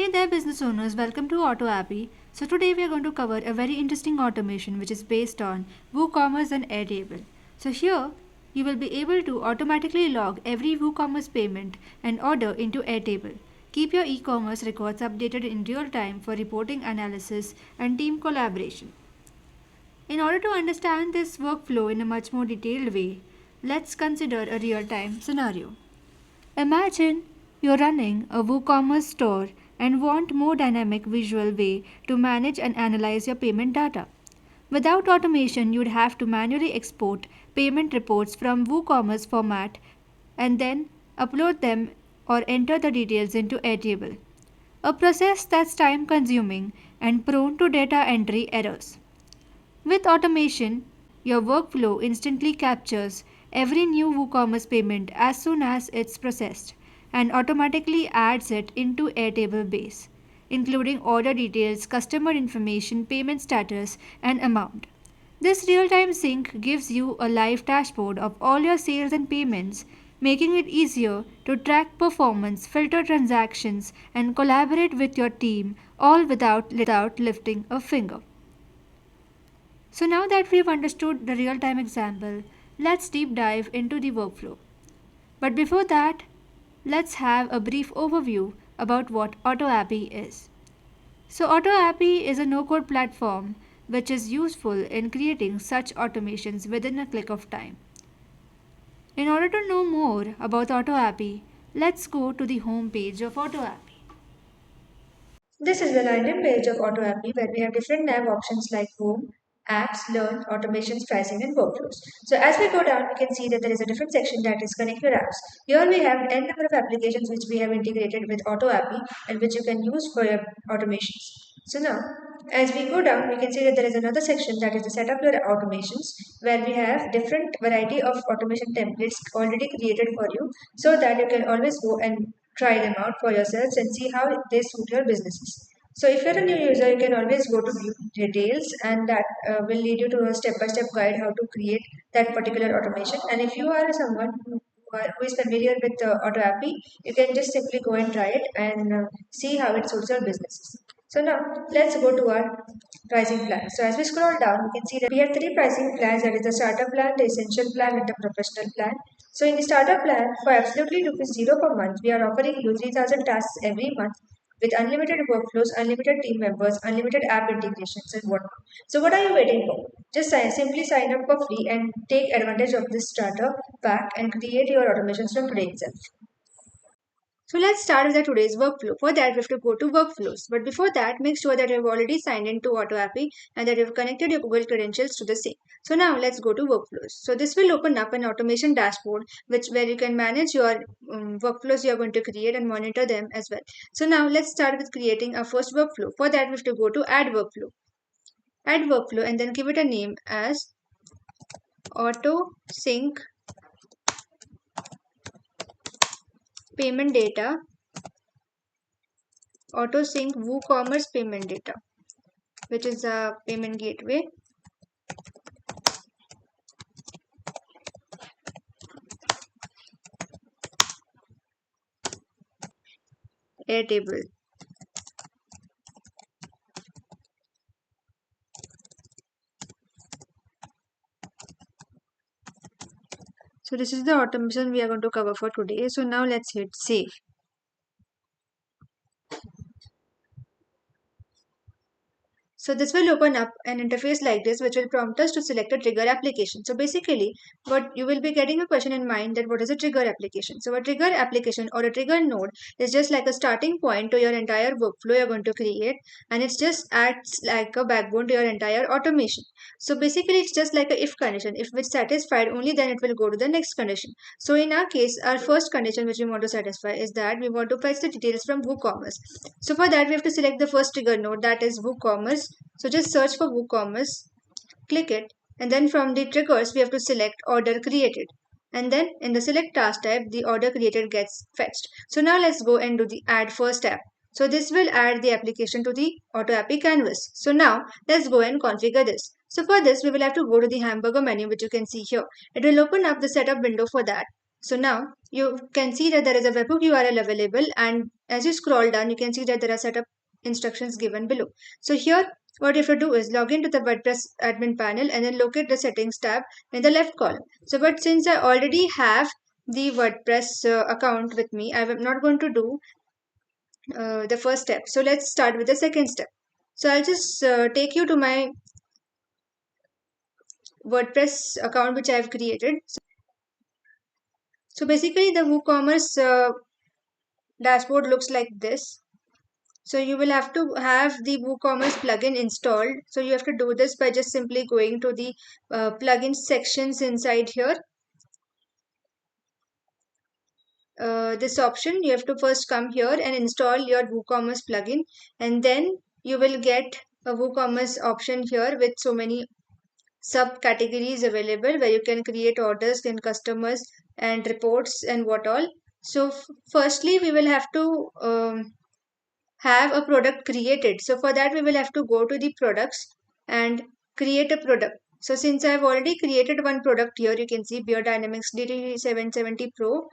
Hey there, business owners. Welcome to AutoAppy. So today we are going to cover a very interesting automation which is based on WooCommerce and Airtable. So here you will be able to automatically log every WooCommerce payment and order into Airtable. Keep your e-commerce records updated in real time for reporting analysis and team collaboration. In order to understand this workflow in a much more detailed way, let's consider a real-time scenario. Imagine you're running a WooCommerce store and want more dynamic visual way to manage and analyze your payment data. Without automation, you'd have to manually export payment reports from WooCommerce format and then upload them or enter the details into Airtable. A process that's time consuming and prone to data entry errors. With automation, your workflow instantly captures every new WooCommerce payment as soon as it's processed and automatically adds it into Airtable base, including order details, customer information, payment status, and amount. This real-time sync gives you a live dashboard of all your sales and payments, making it easier to track performance, filter transactions, and collaborate with your team all without lifting a finger. So now that we've understood the real-time example, let's deep dive into the workflow. But before that, let's have a brief overview about what AutoAppy is. So AutoAppy is a no-code platform which is useful in creating such automations within a click of time. In order to know more about AutoAppy, let's go to the home page of AutoAppy. This is the landing page of AutoAppy where we have different nav options like Home, Apps, Learn, Automations, Pricing, and Workflows. So as we go down, we can see that there is a different section that is Connect Your Apps. Here we have n number of applications which we have integrated with AutoAppy and which you can use for your automations. So now, as we go down, we can see that there is another section that is the Set Up Your Automations where we have different variety of automation templates already created for you so that you can always go and try them out for yourselves and see how they suit your businesses. So if you're a new user, you can always go to view details and that will lead you to a step-by-step guide how to create that particular automation. And if you are someone who is familiar with AutoAppy, you can just simply go and try it and see how it suits your businesses. So now let's go to our pricing plan. So as we scroll down, we can see that we have three pricing plans, that is the starter plan, the essential plan, and the professional plan. So in the starter plan, for absolutely rupees 0 per month, we are offering you 3,000 tasks every month with unlimited workflows, unlimited team members, unlimited app integrations, and whatnot. So what are you waiting for? Just simply sign up for free and take advantage of this starter pack and create your automations from today itself. So let's start with the today's workflow. For that, we have to go to workflows. But before that, make sure that you've already signed in to AutoAppy and that you've connected your Google credentials to the same. So now let's go to workflows. So this will open up an automation dashboard where you can manage your workflows you're going to create and monitor them as well. So now let's start with creating our first workflow. For that, we have to go to add workflow. Add workflow and then give it a name as auto sync payment data, auto sync WooCommerce payment data, which is a payment gateway. Airtable. So this is the automation we are going to cover for today. So now let's hit save. So this will open up an interface like this, which will prompt us to select a trigger application. So basically, what you will be getting a question in mind that what is a trigger application? So a trigger application or a trigger node is just like a starting point to your entire workflow you're going to create, and it just acts like a backbone to your entire automation. So basically, it's just like a if condition. If it's satisfied, only then it will go to the next condition. So in our case, our first condition which we want to satisfy is that we want to fetch the details from WooCommerce. So for that, we have to select the first trigger node, that is WooCommerce. So just search for WooCommerce, click it, and then from the triggers we have to select order created. And then in the select task type, the order created gets fetched. So now let's go and do the add first app. So this will add the application to the AutoAppy canvas. So now let's go and configure this. So for this, we will have to go to the hamburger menu, which you can see here. It will open up the setup window for that. So now you can see that there is a webhook URL available, and as you scroll down, you can see that there are setup instructions given below. So here, what you have to do is log into the WordPress admin panel and then locate the settings tab in the left column. So, but since I already have the WordPress account with me, I am not going to do the first step. So let's start with the second step. So I'll just take you to my WordPress account which I have created. So basically the WooCommerce dashboard looks like this. So you will have to have the WooCommerce plugin installed. So you have to do this by just simply going to the plugin sections inside here. This option, you have to first come here and install your WooCommerce plugin, and then you will get a WooCommerce option here with so many subcategories available where you can create orders and customers and reports and what all. So firstly we will have to have a product created. So for that we will have to go to the products and create a product. So since I have already created one product here, you can see Beer Dynamics DD770 Pro.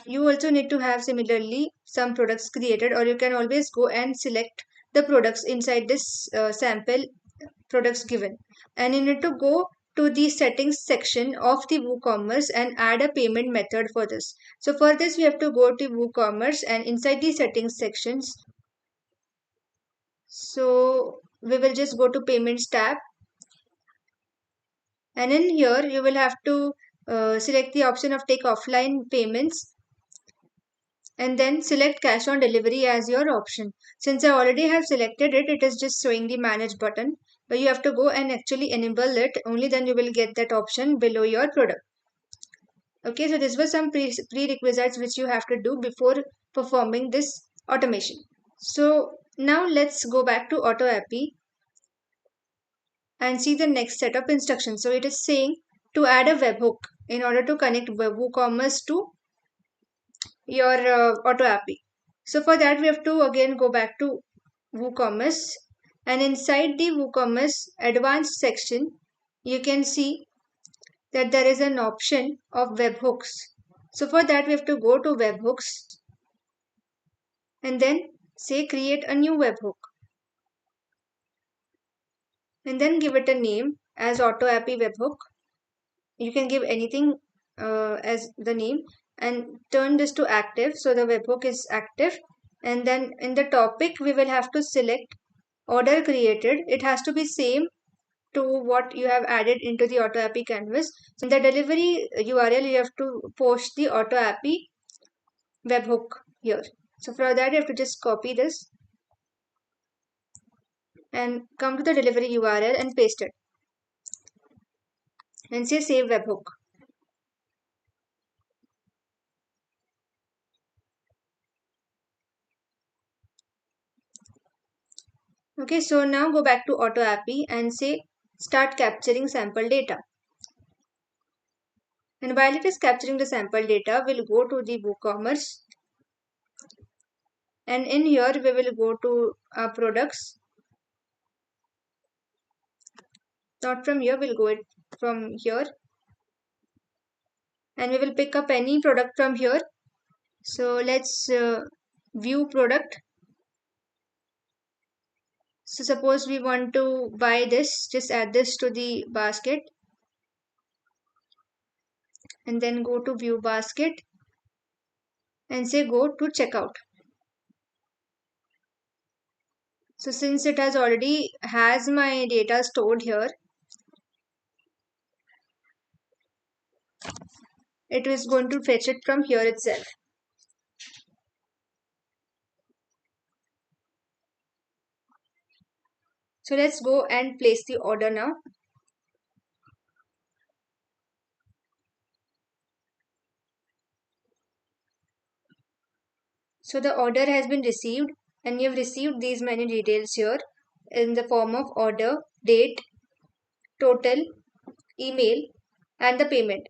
You also need to have similarly some products created, or you can always go and select the products inside this sample products given, and you need to go to the settings section of the WooCommerce and add a payment method for this. So for this we have to go to WooCommerce and inside the settings sections, so we will just go to payments tab, and in here you will have to select the option of take offline payments and then select cash on delivery as your option. Since I already have selected it, it is just showing the manage button, but you have to go and actually enable it. Only then you will get that option below your product. Okay, so this was some prerequisites which you have to do before performing this automation. So now let's go back to AutoAppy and see the next set of instructions. So it is saying to add a webhook in order to connect WooCommerce to your AutoAppy. So for that we have to again go back to WooCommerce, and inside the WooCommerce advanced section you can see that there is an option of webhooks. So for that we have to go to webhooks and then say create a new webhook and then give it a name as AutoAppy webhook. You can give anything as the name and turn this to active, so the webhook is active. And then in the topic we will have to select order created. It has to be same to what you have added into the AutoAppy canvas. So in the delivery URL you have to post the AutoAppy webhook here. So for that you have to just copy this and come to the delivery URL and paste it and say save webhook. Okay, so now go back to AutoAppy and say start capturing sample data. And while it is capturing the sample data, we'll go to the WooCommerce, and in here we will go to our products. Not from here, we'll go it from here, and we will pick up any product from here. So let's view product. So suppose we want to buy this, just add this to the basket and then go to view basket and say go to checkout. So since it has already has my data stored here, it is going to fetch it from here itself. So let's go and place the order now. So the order has been received, and you've received these many details here in the form of order, date, total, email, and the payment.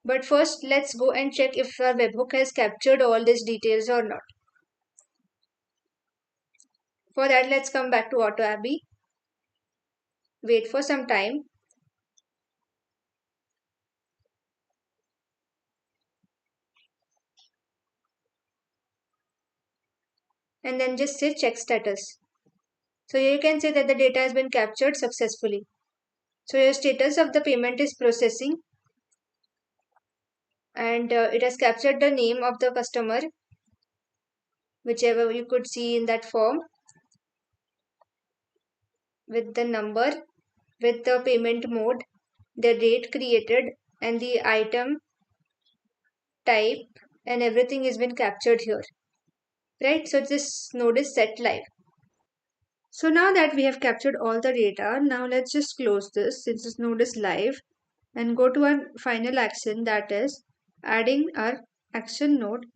But first let's go and check if our webhook has captured all these details or not. For that let's come back to AutoAppy, wait for some time. and then just say check status. So here you can say that the data has been captured successfully. So your status of the payment is processing, and it has captured the name of the customer, whichever you could see in that form, with the number, with the payment mode, the date created, and the item type, and everything has been captured here. Right? So this node is set live. So now that we have captured all the data, now let's just close this since this node is live and go to our final action, that is adding our action node.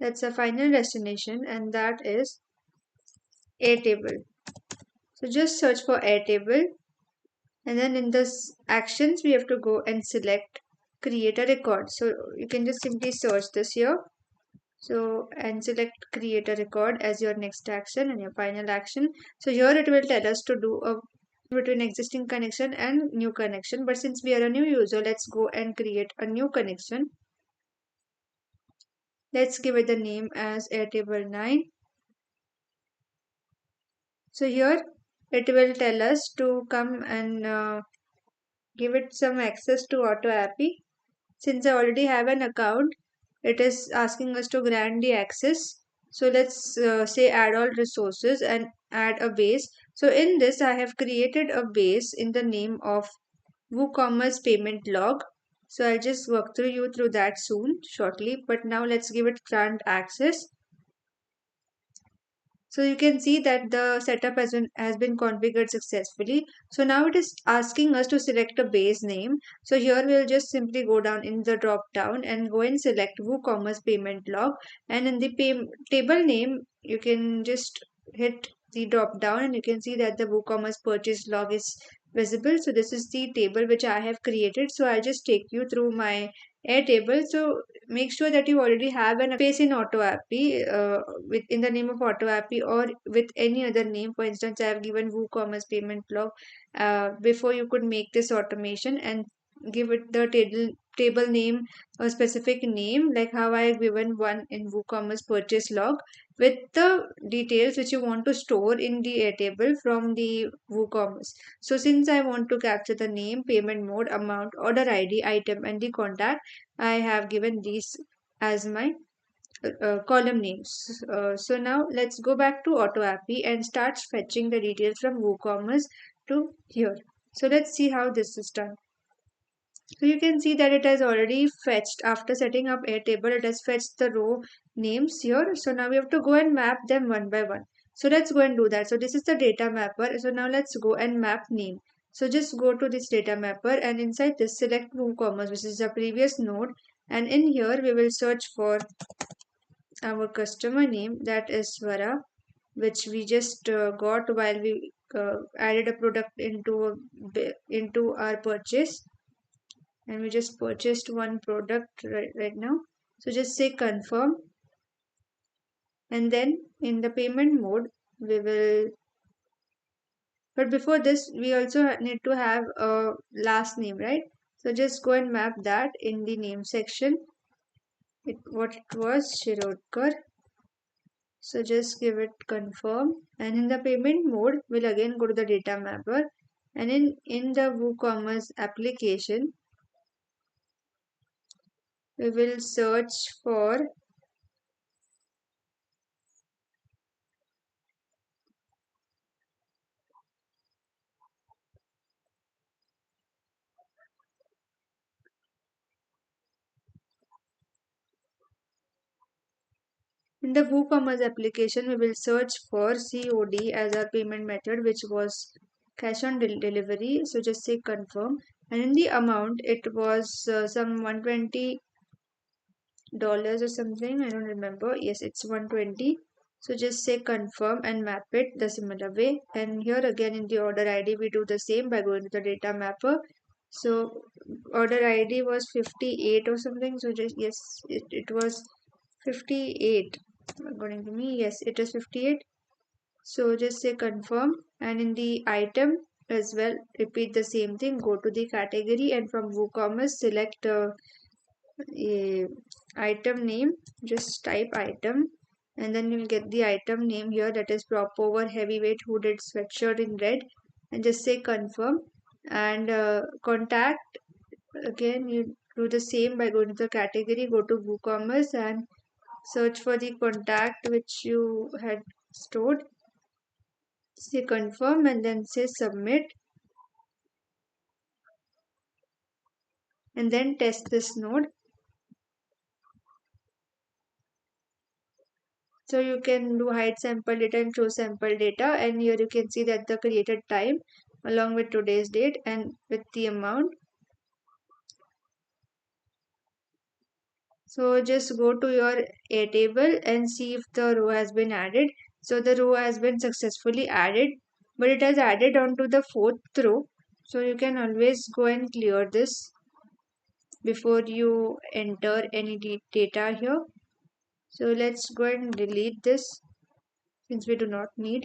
That's a final destination, and that is Airtable. So just search for Airtable, and then in this actions we have to go and select create a record. So you can just simply search this here. So and select create a record as your next action and your final action. So here it will tell us to do a between existing connection and new connection, but since we are a new user, let's go and create a new connection. Let's give it the name as Airtable 9. So here it will tell us to come and give it some access to AutoAppy. Since I already have an account, it is asking us to grant the access. So let's say add all resources and add a base. So in this I have created a base in the name of WooCommerce payment log. So I'll just walk through you through that soon shortly, but now let's give it grant access. So you can see that the setup has been configured successfully. So now it is asking us to select a base name. So here we'll just simply go down in the drop down and go and select WooCommerce payment log. And in the table name, you can just hit the drop down and you can see that the WooCommerce purchase log is visible. So this is the table which I have created. So I'll just take you through my Airtable. So make sure that you already have an space in AutoAppy with in the name of AutoAppy or with any other name. For instance, I have given WooCommerce payment log before you could make this automation and give it the table name, a specific name like how I have given one in WooCommerce purchase log with the details which you want to store in the Airtable from the WooCommerce. So since I want to capture the name, payment mode, amount, order ID, item, and the contact, I have given these as my column names. So now let's go back to AutoAppy and start fetching the details from WooCommerce to here. So let's see how this is done. So you can see that it has already fetched after setting up Airtable. It has fetched the row names here. So now we have to go and map them one by one. So let's go and do that. So this is the data mapper. So now let's go and map name. So just go to this data mapper and inside this select WooCommerce, which is the previous node. And in here we will search for our customer name, that is Swara, which we just got while we added a product into our purchase, and we just purchased one product right now. So just say confirm, and then in the payment mode we will, but before this we also need to have a last name, right? So just go and map that in the name section. What it was, Shirodkar. So just give it confirm, and in the payment mode we'll again go to the data mapper, and in the WooCommerce application we will search for in the WooCommerce application we will search for COD as our payment method, which was cash on delivery. So just say confirm, and in the amount it was some $120 or something, I don't remember. Yes, it's 120. So just say confirm and map it the similar way. And here again in the order ID we do the same by going to the data mapper. So order ID was 58 or something. So just yes, it was 58 according to me. Yes, it is 58. So just say confirm, and in the item as well repeat the same thing. Go to the category and from WooCommerce select a item name. Just type item, and then you'll get the item name here, that is prop over heavyweight hooded sweatshirt in red, and just say confirm. And contact, again you do the same by going to the category, go to WooCommerce and search for the contact which you had stored, say confirm and then say submit, and then test this node. So you can do hide sample data and show sample data, and here you can see that the created time along with today's date and with the amount. So just go to your Airtable and see if the row has been added. So the row has been successfully added, but it has added onto the fourth row. So you can always go and clear this before you enter any data here. So let's go and delete this since we do not need.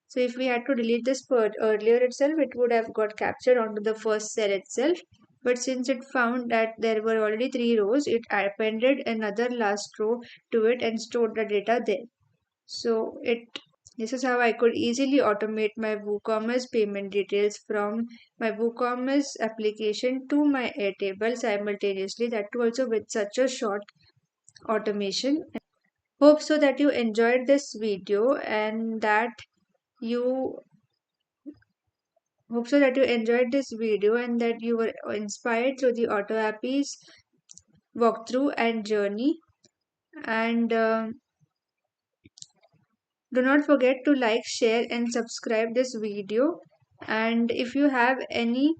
So if we had to delete this earlier itself, it would have got captured onto the first cell itself. But since it found that there were already three rows, it appended another last row to it and stored the data there. So this is how I could easily automate my WooCommerce payment details from my WooCommerce application to my Airtable simultaneously. That too also with such a short automation. Hope so that you enjoyed this video and that you Hope so that you enjoyed this video and that you were inspired through the AutoAppy's walkthrough and journey. And do not forget to like, share, and subscribe this video. And if you have any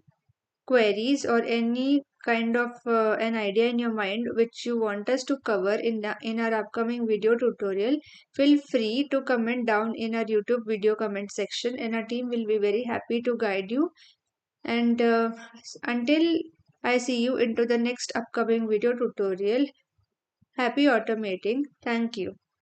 queries or any kind of an idea in your mind which you want us to cover in our upcoming video tutorial, feel free to comment down in our YouTube video comment section, and our team will be very happy to guide you. And until I see you into the next upcoming video tutorial, happy automating. Thank you.